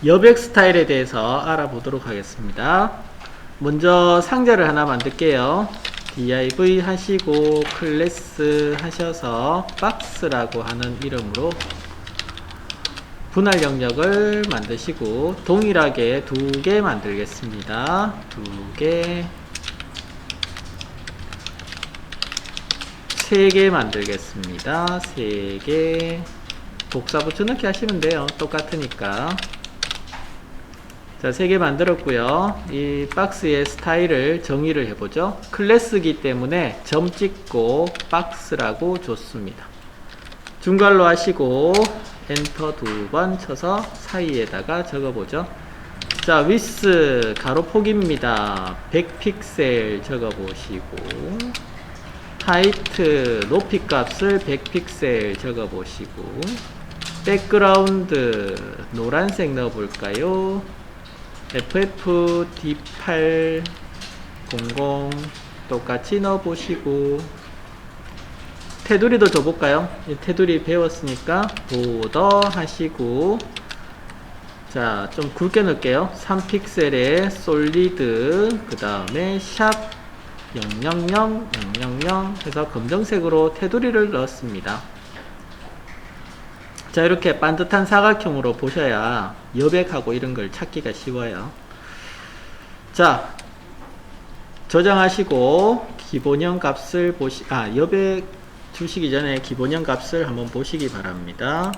여백 스타일에 대해서 알아보도록 하겠습니다. 먼저 상자를 하나 만들게요. div 하시고 클래스 하셔서 박스라고 하는 이름으로 분할 영역을 만드시고 동일하게 두 개 만들겠습니다. 두 개, 세 개 만들겠습니다. 세 개. 복사 붙여넣기 하시면 돼요. 똑같으니까. 자, 3개 만들었고요. 이 박스의 스타일을 정의를 해보죠. 클래스이기 때문에 점 찍고 박스라고 줬습니다. 중괄호 하시고 엔터 2번 쳐서 사이에다가 적어보죠. 자, 위스 가로폭입니다. 100픽셀 적어보시고 하이트 높이 값을 100픽셀 적어보시고 백그라운드 노란색 넣어볼까요? FFD800 똑같이 넣어보시고 테두리도 줘볼까요? 테두리 배웠으니까 보더 하시고 자, 좀 굵게 넣을게요. 3픽셀에 솔리드 그 다음에 샵 000 해서 검정색으로 테두리를 넣었습니다. 자, 이렇게 반듯한 사각형으로 보셔야 여백하고 이런 걸 찾기가 쉬워요. 자, 저장하시고 기본형 값을 여백 주시기 전에 기본형 값을 한번 보시기 바랍니다.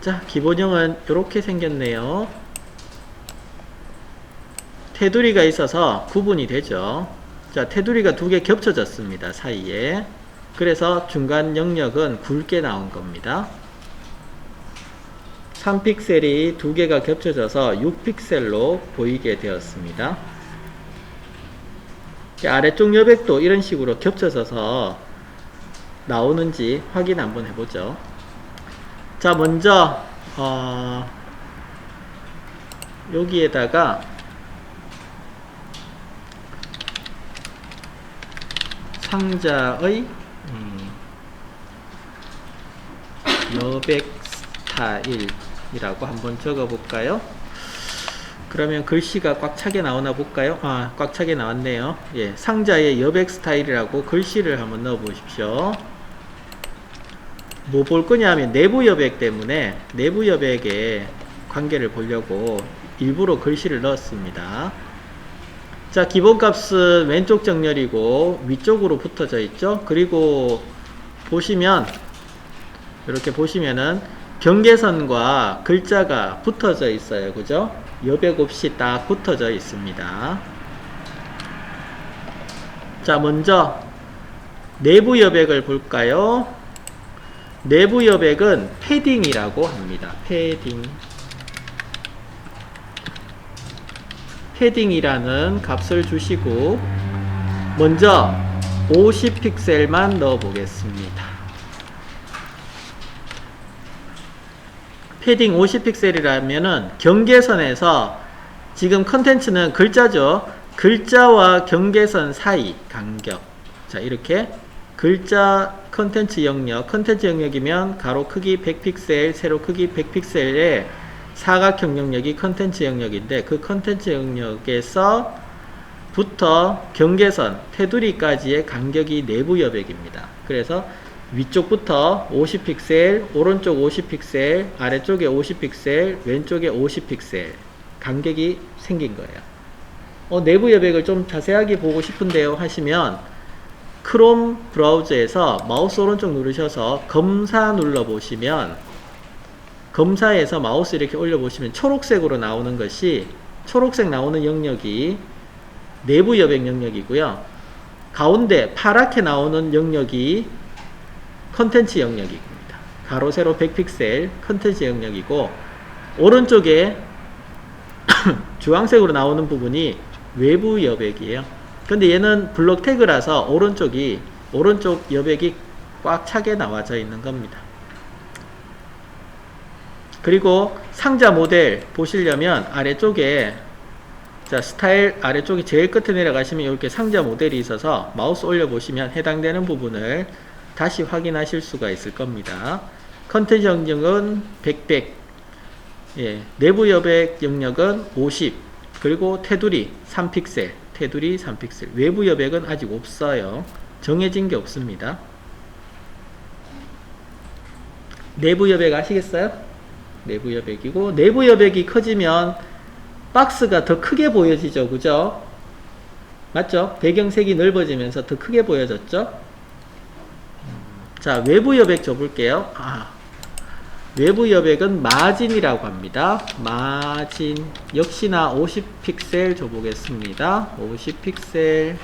자, 기본형은 이렇게 생겼네요. 테두리가 있어서 구분이 되죠. 자, 테두리가 두 개 겹쳐졌습니다. 사이에. 그래서 중간 영역은 굵게 나온 겁니다. 3픽셀이 두 개가 겹쳐져서 6픽셀로 보이게 되었습니다. 아래쪽 여백도 이런 식으로 겹쳐져서 나오는지 확인 한번 해보죠. 자, 먼저 여기에다가 상자의 여백 스타일이라고 한번 적어볼까요? 그러면 글씨가 꽉 차게 나오나 볼까요? 꽉 차게 나왔네요. 예, 상자의 여백 스타일이라고 글씨를 한번 넣어 보십시오. 뭐 볼 거냐 하면 내부 여백 때문에 내부 여백의 관계를 보려고 일부러 글씨를 넣었습니다. 자, 기본값은 왼쪽 정렬이고 위쪽으로 붙어져 있죠. 그리고 보시면 이렇게 보시면은 경계선과 글자가 붙어져 있어요. 그죠? 여백 없이 딱 붙어져 있습니다. 자, 먼저 내부 여백을 볼까요? 내부 여백은 패딩이라고 합니다. 패딩이라는 값을 주시고 먼저 50픽셀만 넣어 보겠습니다. 패딩 50픽셀이라면은 경계선에서 지금 컨텐츠는 글자죠. 글자와 경계선 사이 간격. 자, 이렇게 글자 컨텐츠 영역이면 가로 크기 100픽셀, 세로 크기 100픽셀의 사각형 영역이 컨텐츠 영역인데 그 컨텐츠 영역에서 부터 경계선, 테두리까지의 간격이 내부 여백입니다. 그래서 위쪽부터 50픽셀, 오른쪽 50픽셀, 아래쪽에 50픽셀, 왼쪽에 50픽셀 간격이 생긴 거예요. 내부 여백을 좀 자세하게 보고 싶은데요 하시면 크롬 브라우저에서 마우스 오른쪽 누르셔서 검사 눌러보시면 검사에서 마우스 이렇게 올려보시면 초록색으로 나오는 것이 초록색 나오는 영역이 내부 여백 영역이고요. 가운데 파랗게 나오는 영역이 컨텐츠 영역입니다. 가로 세로 100픽셀 컨텐츠 영역이고 오른쪽에 주황색으로 나오는 부분이 외부 여백이에요. 근데 얘는 블록 태그라서 오른쪽 여백이 꽉 차게 나와져 있는 겁니다. 그리고 상자 모델 보시려면 아래쪽에 자, 스타일 아래쪽에 제일 끝에 내려가시면 이렇게 상자 모델이 있어서 마우스 올려 보시면 해당되는 부분을 다시 확인하실 수가 있을 겁니다. 컨텐츠 영역은 100, 예, 내부 여백 영역은 50, 그리고 테두리 3픽셀, 테두리 3픽셀. 외부 여백은 아직 없어요. 정해진 게 없습니다. 내부 여백 아시겠어요? 내부 여백이고, 내부 여백이 커지면 박스가 더 크게 보여지죠. 그죠? 맞죠? 배경색이 넓어지면서 더 크게 보여졌죠? 자, 외부 여백 줘볼게요. 외부 여백은 마진이라고 합니다. 마진. 역시나 50픽셀 줘보겠습니다. 50픽셀.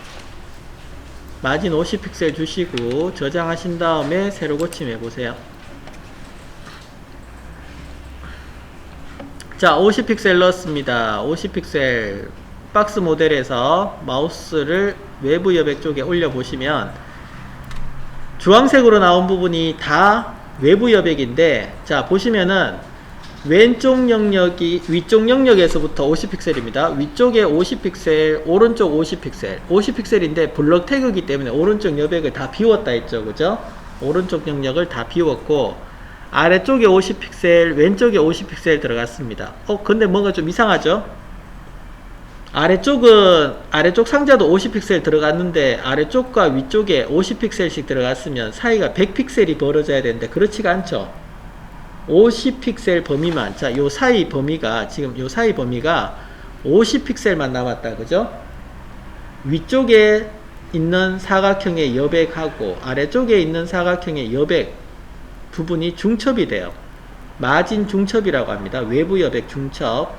마진 50픽셀 주시고, 저장하신 다음에 새로 고침해 보세요. 자, 50픽셀 넣었습니다. 50픽셀 박스 모델에서 마우스를 외부 여백 쪽에 올려보시면 주황색으로 나온 부분이 다 외부 여백인데, 자, 보시면은 왼쪽 영역이 위쪽 영역에서부터 50픽셀입니다. 위쪽에 50픽셀, 오른쪽 50픽셀. 50픽셀인데 블럭 태그이기 때문에 오른쪽 여백을 다 비웠다 했죠. 그죠? 오른쪽 영역을 다 비웠고, 아래쪽에 50픽셀, 왼쪽에 50픽셀 들어갔습니다. 근데 뭔가 좀 이상하죠? 아래쪽 상자도 50픽셀 들어갔는데 아래쪽과 위쪽에 50픽셀씩 들어갔으면 사이가 100픽셀이 벌어져야 되는데 그렇지가 않죠. 50픽셀 범위만, 자, 요 사이 범위가, 지금 요 사이 범위가 50픽셀만 남았다. 그죠? 위쪽에 있는 사각형의 여백하고 아래쪽에 있는 사각형의 여백 부분이 중첩이 돼요. 마진 중첩이라고 합니다. 외부 여백 중첩.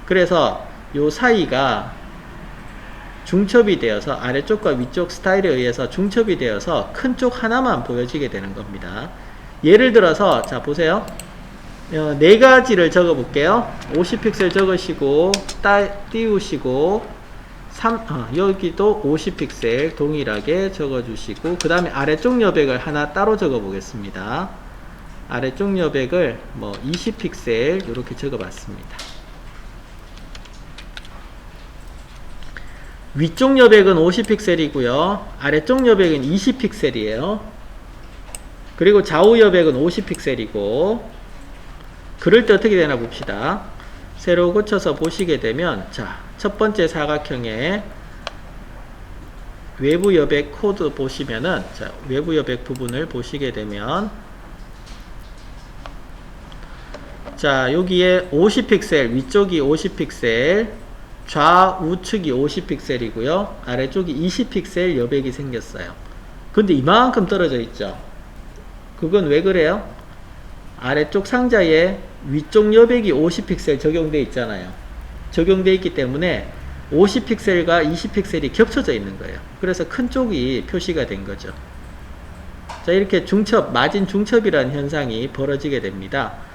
그래서 요 사이가 중첩이 되어서 아래쪽과 위쪽 스타일에 의해서 중첩이 되어서 큰 쪽 하나만 보여지게 되는 겁니다. 예를 들어서, 자, 보세요. 네 가지를 적어 볼게요. 50픽셀 적으시고, 띄우시고, 여기도 50픽셀 동일하게 적어 주시고, 그 다음에 아래쪽 여백을 하나 따로 적어 보겠습니다. 아래쪽 여백을 20픽셀 이렇게 적어 봤습니다. 위쪽 여백은 50픽셀이고요. 아래쪽 여백은 20픽셀이에요. 그리고 좌우 여백은 50픽셀이고, 그럴 때 어떻게 되나 봅시다. 새로 고쳐서 보시게 되면, 자, 첫 번째 사각형의 외부 여백 코드 보시면은, 자, 외부 여백 부분을 보시게 되면, 자, 여기에 50픽셀, 위쪽이 50픽셀, 좌우측이 50픽셀이고요. 아래쪽이 20픽셀 여백이 생겼어요. 근데 이만큼 떨어져 있죠. 그건 왜 그래요? 아래쪽 상자에 위쪽 여백이 50픽셀 적용되어 있잖아요. 적용되어 있기 때문에 50픽셀과 20픽셀이 겹쳐져 있는 거예요. 그래서 큰 쪽이 표시가 된 거죠. 자, 이렇게 중첩, 마진 중첩이라는 현상이 벌어지게 됩니다.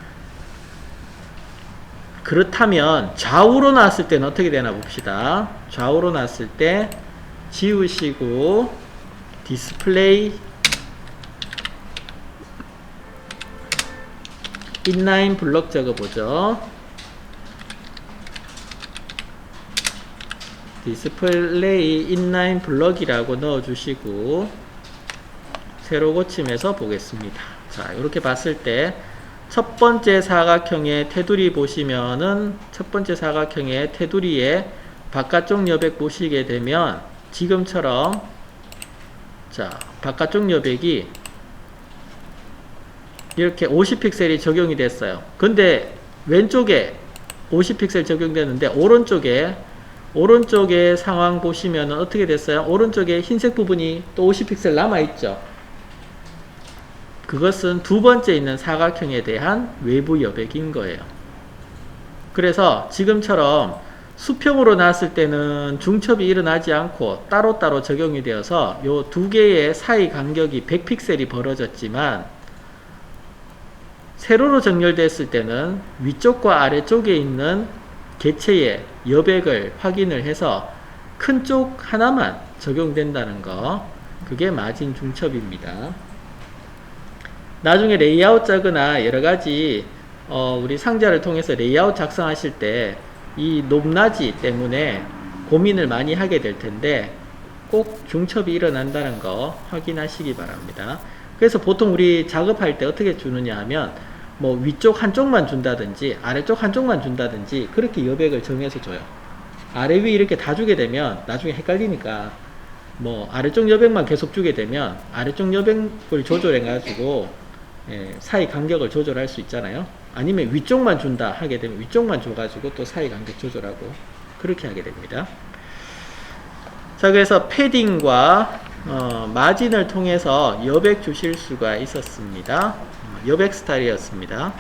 그렇다면 좌우로 나왔을 때는 어떻게 되나 봅시다. 좌우로 나왔을 때 지우시고 디스플레이 인라인 블럭 적어보죠. 디스플레이 인라인 블럭이라고 넣어주시고 새로 고침해서 보겠습니다. 자, 이렇게 봤을 때 첫 번째 사각형의 테두리 보시면은 첫 번째 사각형의 테두리에 바깥쪽 여백 보시게 되면 지금처럼, 자, 바깥쪽 여백이 이렇게 50픽셀이 적용이 됐어요. 근데 왼쪽에 50픽셀 적용되는데 오른쪽에 상황 보시면 어떻게 됐어요? 오른쪽에 흰색 부분이 또 50픽셀 남아있죠. 그것은 두 번째 있는 사각형에 대한 외부 여백인 거예요. 그래서 지금처럼 수평으로 나왔을 때는 중첩이 일어나지 않고 따로따로 적용이 되어서 요 두 개의 사이 간격이 100픽셀이 벌어졌지만, 세로로 정렬됐을 때는 위쪽과 아래쪽에 있는 개체의 여백을 확인을 해서 큰 쪽 하나만 적용된다는 거, 그게 마진 중첩입니다. 나중에 레이아웃 짜거나 여러가지 우리 상자를 통해서 레이아웃 작성하실 때 이 높낮이 때문에 고민을 많이 하게 될 텐데 꼭 중첩이 일어난다는 거 확인하시기 바랍니다. 그래서 보통 우리 작업할 때 어떻게 주느냐 하면 뭐 위쪽 한쪽만 준다든지 아래쪽 한쪽만 준다든지 그렇게 여백을 정해서 줘요. 아래 위 이렇게 다 주게 되면 나중에 헷갈리니까 뭐 아래쪽 여백만 계속 주게 되면 아래쪽 여백을 조절해 가지고 사이 간격을 조절할 수 있잖아요. 아니면 위쪽만 준다 하게 되면 위쪽만 줘가지고 또 사이 간격 조절하고 그렇게 하게 됩니다. 자, 그래서 패딩과 마진을 통해서 여백 주실 수가 있었습니다. 여백 스타일이었습니다.